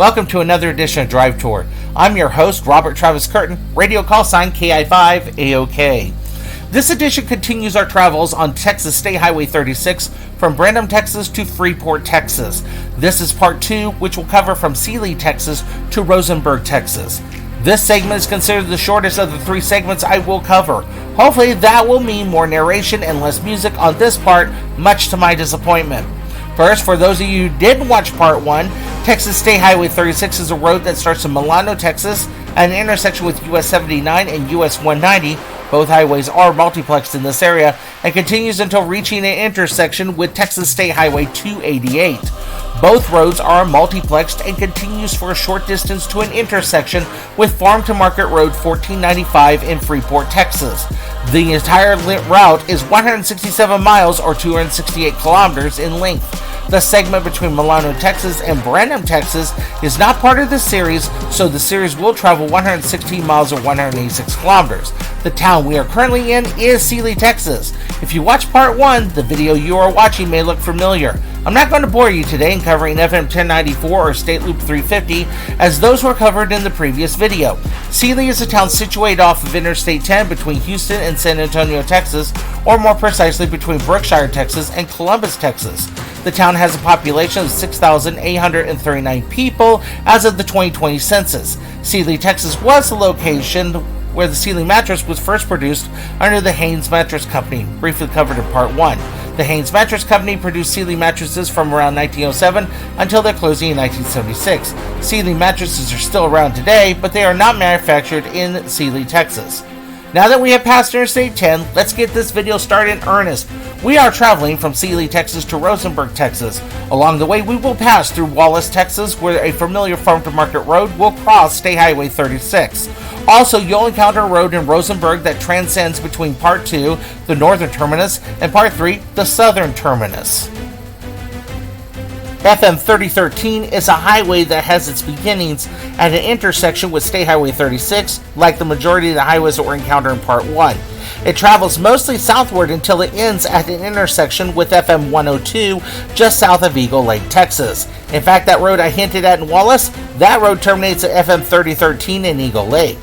Welcome to another edition of Drive Tour. I'm your host, Robert Travis Curtin, radio call sign KI5AOK. This edition continues our travels on Texas State Highway 36 from Brenham, Texas to Freeport, Texas. This is part 2, which will cover from Sealy, Texas to Rosenberg, Texas. This segment is considered the shortest of the 3 segments I will cover. Hopefully that will mean more narration and less music on this part, much to my disappointment. First, for those of you who didn't watch part 1, Texas State Highway 36 is a road that starts in Milano, Texas, at an intersection with US 79 and US 190. Both highways are multiplexed in this area, and continues until reaching an intersection with Texas State Highway 288. Both roads are multiplexed and continues for a short distance to an intersection with Farm to Market Road 1495 in Freeport, Texas. The entire route is 167 miles or 268 kilometers in length. The segment between Milano, Texas and Brenham, Texas is not part of this series, so the series will travel 116 miles or 186 kilometers. The town we are currently in is Sealy, Texas. If you watch part 1, the video you are watching may look familiar. I'm not going to bore you today in covering FM 1094 or State Loop 350, as those were covered in the previous video. Sealy is a town situated off of Interstate 10 between Houston and San Antonio, Texas, or more precisely between Brookshire, Texas and Columbus, Texas. The town has a population of 6,839 people as of the 2020 census. Sealy, Texas was the location where the Sealy mattress was first produced under the Haynes Mattress Company, briefly covered in part 1. The Haynes Mattress Company produced Sealy mattresses from around 1907 until their closing in 1976. Sealy mattresses are still around today, but they are not manufactured in Sealy, Texas. Now that we have passed Interstate 10, let's get this video started in earnest. We are traveling from Sealy, Texas to Rosenberg, Texas. Along the way, we will pass through Wallis, Texas, where a familiar Farm to Market road will cross State Highway 36. Also, you'll encounter a road in Rosenberg that transcends between Part 2, the northern terminus, and Part 3, the southern terminus. FM 3013 is a highway that has its beginnings at an intersection with State Highway 36, like the majority of the highways that were encountered in Part 1. It travels mostly southward until it ends at an intersection with FM 102 just south of Eagle Lake, Texas. In fact, that road I hinted at in Wallis, that road terminates at FM 3013 in Eagle Lake.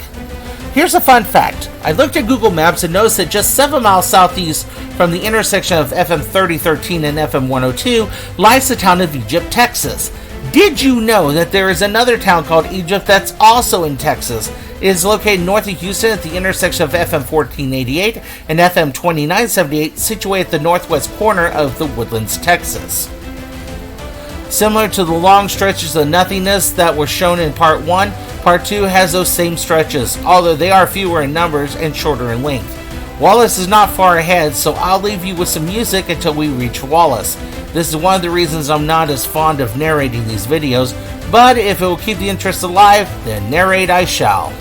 Here's a fun fact. I looked at Google Maps and noticed that just 7 miles southeast from the intersection of FM 3013 and FM 102 lies the town of Egypt, Texas. Did you know that there is another town called Egypt that's also in Texas? It is located north of Houston at the intersection of FM 1488 and FM 2978, situated at the northwest corner of the Woodlands, Texas. Similar to the long stretches of nothingness that were shown in Part 1, Part 2 has those same stretches, although they are fewer in numbers and shorter in length. Wallis is not far ahead, so I'll leave you with some music until we reach Wallis. This is one of the reasons I'm not as fond of narrating these videos, but if it will keep the interest alive, then narrate I shall.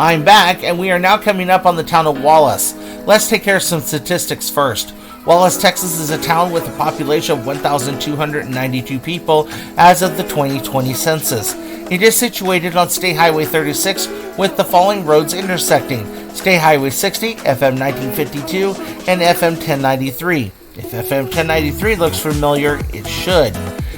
I'm back, and we are now coming up on the town of Wallis. Let's take care of some statistics first. Wallis, Texas is a town with a population of 1,292 people as of the 2020 census. It is situated on State Highway 36 with the following roads intersecting: State Highway 60, FM 1952, and FM 1093. If FM 1093 looks familiar, it should.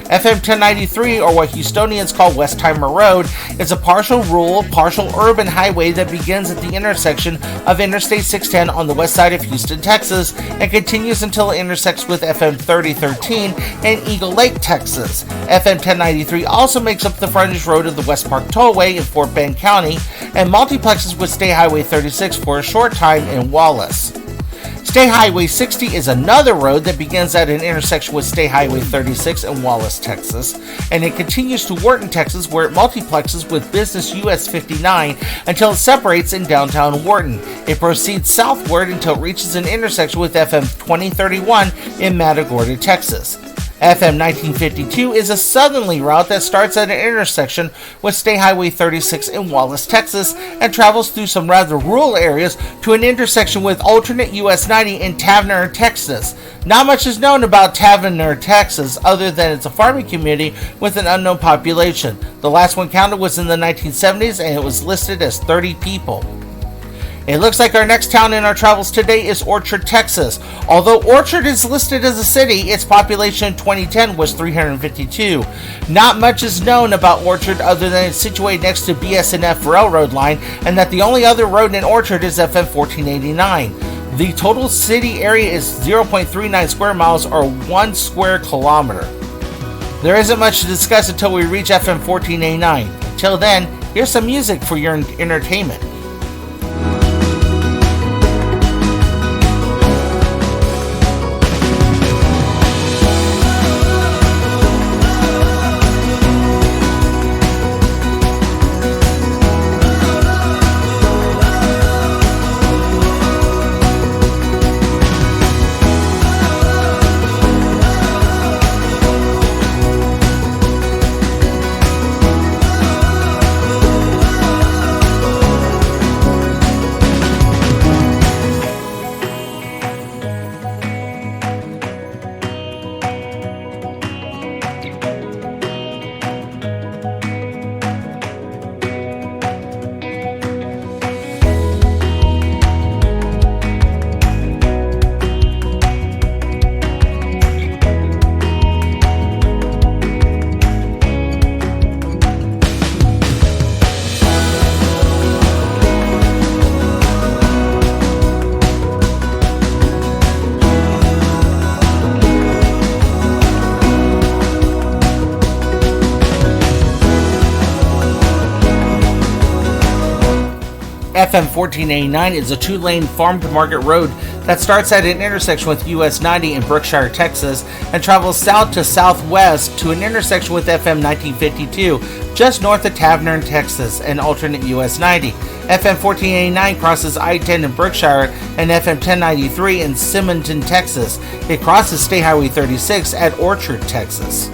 FM 1093, or what Houstonians call Westheimer Road, is a partial rural, partial urban highway that begins at the intersection of Interstate 610 on the west side of Houston, Texas, and continues until it intersects with FM 3013 in Eagle Lake, Texas. FM 1093 also makes up the frontage road of the West Park Tollway in Fort Bend County, and multiplexes with State Highway 36 for a short time in Wallis. State Highway 60 is another road that begins at an intersection with State Highway 36 in Wallis, Texas, and it continues to Wharton, Texas, where it multiplexes with Business US 59 until it separates in downtown Wharton. It proceeds southward until it reaches an intersection with FM 2031 in Matagorda, Texas. FM 1952 is a southerly route that starts at an intersection with State Highway 36 in Wallis, Texas, and travels through some rather rural areas to an intersection with alternate US 90 in Taverner, Texas. Not much is known about Taverner, Texas, other than it's a farming community with an unknown population. The last one counted was in the 1970s, and it was listed as 30 people. It looks like our next town in our travels today is Orchard, Texas. Although Orchard is listed as a city, its population in 2010 was 352. Not much is known about Orchard other than it's situated next to BS&F railroad line, and that the only other road in Orchard is FM 1489. The total city area is 0.39 square miles, or 1 square kilometer. There isn't much to discuss until we reach FM 1489. Until then, here's some music for your entertainment. FM 1489 is a two-lane farm-to-market road that starts at an intersection with US 90 in Brookshire, Texas, and travels south to southwest to an intersection with FM 1952, just north of Taverner, Texas, and alternate US 90. FM 1489 crosses I-10 in Brookshire and FM 1093 in Simonton, Texas. It crosses State Highway 36 at Orchard, Texas.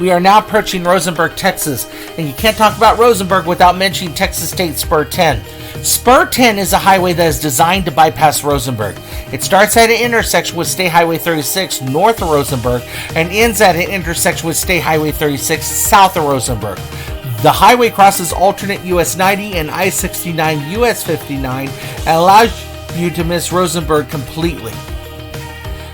We are now approaching Rosenberg, Texas, and you can't talk about Rosenberg without mentioning Texas State Spur 10. Spur 10 is a highway that is designed to bypass Rosenberg. It starts at an intersection with State Highway 36 north of Rosenberg and ends at an intersection with State Highway 36 south of Rosenberg. The highway crosses alternate US 90 and I-69 US 59 and allows you to miss Rosenberg completely.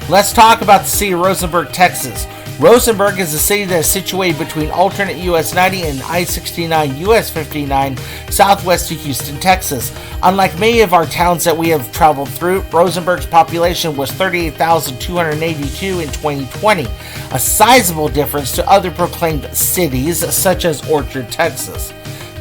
Let's talk about the city of Rosenberg, Texas. Rosenberg is a city that is situated between alternate US 90 and I-69 US 59 southwest of Houston, Texas. Unlike many of our towns that we have traveled through, Rosenberg's population was 38,282 in 2020, a sizable difference to other proclaimed cities such as Orchard, Texas.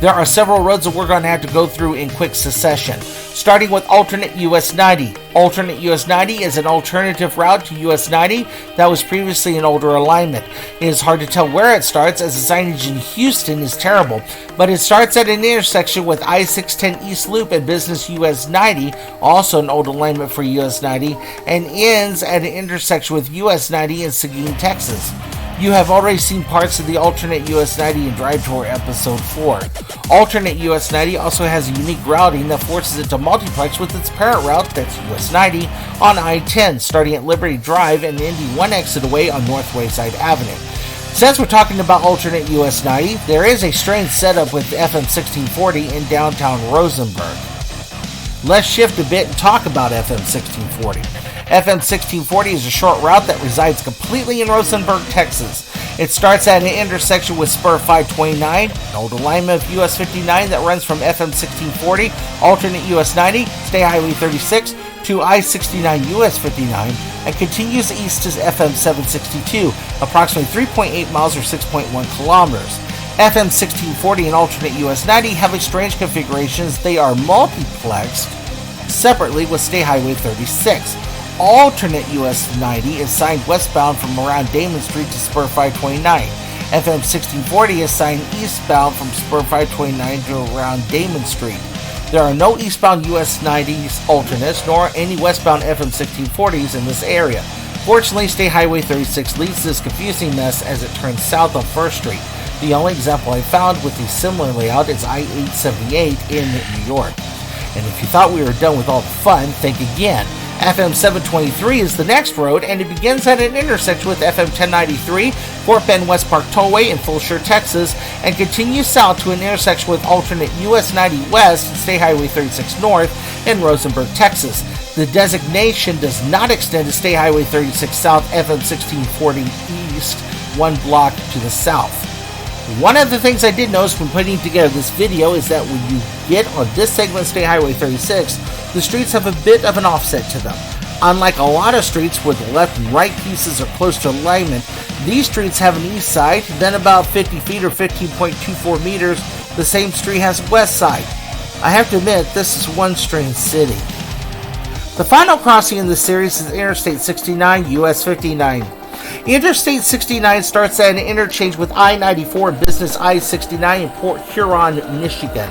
There are several roads that we're going to have to go through in quick succession, starting with alternate US 90. Alternate US 90 is an alternative route to US 90 that was previously an older alignment. It is hard to tell where it starts as the signage in Houston is terrible, but it starts at an intersection with I-610 East Loop and Business US 90, also an old alignment for US 90, and ends at an intersection with US 90 in Seguin, Texas. You have already seen parts of the alternate US 90 in Drive Tour episode 4. Alternate US 90 also has a unique routing that forces it to multiplex with its parent route, that's US 90, on I-10, starting at Liberty Drive and ending one exit away on North Wayside Avenue. Since we're talking about alternate US 90, there is a strange setup with FM 1640 in downtown Rosenberg. Let's shift a bit and talk about FM 1640. FM 1640 is a short route that resides completely in Rosenberg, Texas. It starts at an intersection with Spur 529, an old alignment of US 59 that runs from FM 1640, alternate US 90, State Highway 36, to I-69 US 59, and continues east to FM 762, approximately 3.8 miles or 6.1 kilometers. FM 1640 and alternate US 90 have a strange configurations. They are multiplexed separately with State Highway 36. Alternate US 90 is signed westbound from around Damon Street to Spur 529. FM 1640 is signed eastbound from Spur 529 to around Damon Street. There are no eastbound US 90s alternates nor any westbound FM 1640s in this area. Fortunately, State Highway 36 leads this confusing mess as it turns south on 1st Street. The only example I found with a similar layout is I-878 in New York. And if you thought we were done with all the fun, think again. FM 723 is the next road, and it begins at an intersection with FM 1093, Fort Bend West Park Tollway in Fulshire, Texas, and continues south to an intersection with alternate US 90 West and State Highway 36 North in Rosenberg, Texas. The designation does not extend to State Highway 36 South, FM 1640 East, one block to the south. One of the things I did notice when putting together this video is that when you get on this segment of State Highway 36, the streets have a bit of an offset to them. Unlike a lot of streets where the left and right pieces are close to alignment, these streets have an east side, then about 50 feet or 15.24 meters, the same street has a west side. I have to admit, this is one strange city. The final crossing in this series is Interstate 69, US 59. Interstate 69 starts at an interchange with I-94 and Business I-69 in Port Huron, Michigan.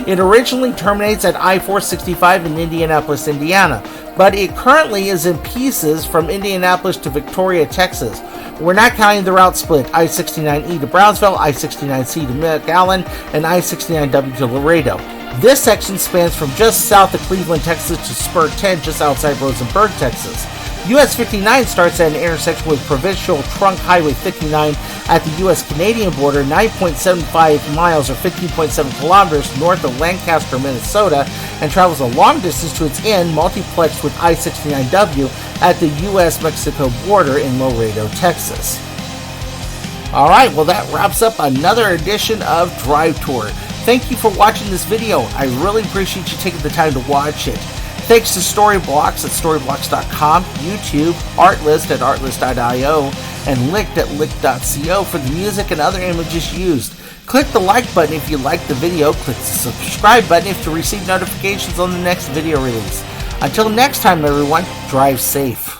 It originally terminates at I-465 in Indianapolis, Indiana, but it currently is in pieces from Indianapolis to Victoria, Texas. We're not counting the route split, I-69E to Brownsville, I-69C to McAllen, and I-69W to Laredo. This section spans from just south of Cleveland, Texas to Spur 10 just outside Rosenberg, Texas. US 59 starts at an intersection with Provincial Trunk Highway 59 at the US-Canadian border, 9.75 miles or 15.7 kilometers north of Lancaster, Minnesota, and travels a long distance to its end, multiplexed with I-69W at the US-Mexico border in Laredo, Texas. Alright, well that wraps up another edition of Drive Tour. Thank you for watching this video. I really appreciate you taking the time to watch it. Thanks to Storyblocks at storyblocks.com, YouTube, Artlist at artlist.io, and Licked at lick.co for the music and other images used. Click the like button if you liked the video. Click the subscribe button if to receive notifications on the next video release. Until next time, everyone, drive safe.